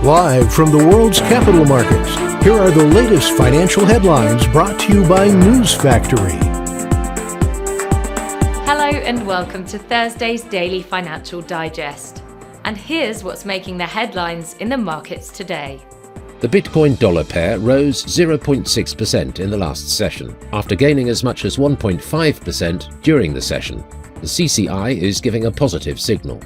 Live from the world's capital markets, here are the latest financial headlines brought to you by News Factory. Hello and welcome to Thursday's Daily Financial Digest. And here's what's making the headlines in the markets today. The Bitcoin dollar pair rose 0.6% in the last session, after gaining as much as 1.5% during the session. The CCI is giving a positive signal.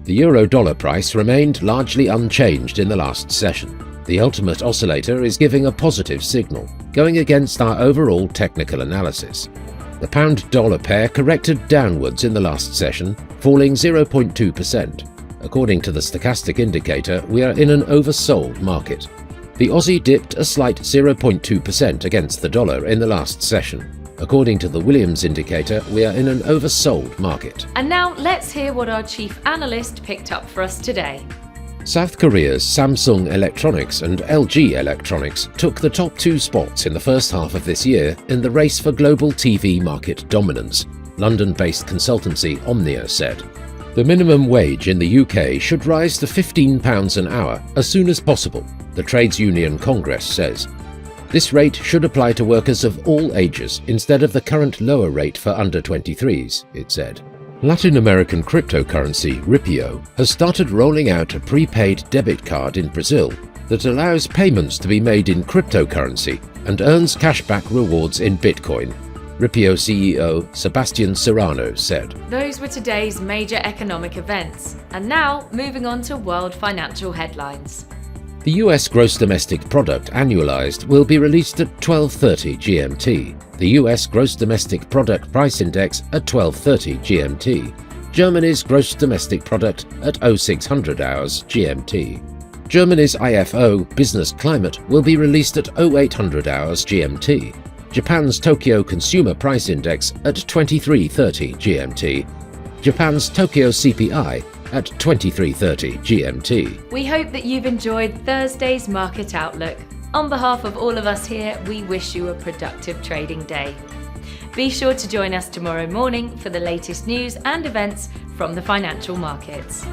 The euro-dollar price remained largely unchanged in the last session. The ultimate oscillator is giving a positive signal, going against our overall technical analysis. The pound-dollar pair corrected downwards in the last session, falling 0.2%. According to the stochastic indicator, we are in an oversold market. The Aussie dipped a slight 0.2% against the dollar in the last session. According to the Williams indicator, we are in an oversold market. And now let's hear what our chief analyst picked up for us today. South Korea's Samsung Electronics and LG Electronics took the top two spots in the first half of this year in the race for global TV market dominance, London-based consultancy Omnia said. The minimum wage in the UK should rise to £15 an hour as soon as possible, the Trades Union Congress says. This rate should apply to workers of all ages instead of the current lower rate for under 23s, it said. Latin American cryptocurrency Ripio has started rolling out a prepaid debit card in Brazil that allows payments to be made in cryptocurrency and earns cashback rewards in Bitcoin, Ripio CEO Sebastian Serrano said. Those were today's major economic events. And now, moving on to world financial headlines. The US gross domestic product annualized will be released at 12:30 GMT. The US gross domestic product price index at 12:30 GMT. Germany's gross domestic product at 0600 hours GMT. Germany's IFO business climate will be released at 0800 hours GMT. Japan's Tokyo consumer price index at 23:30 GMT. Japan's Tokyo CPI at 23:30 GMT. We hope that you've enjoyed Thursday's Market Outlook. On behalf of all of us here, we wish you a productive trading day. Be sure to join us tomorrow morning for the latest news and events from the financial markets.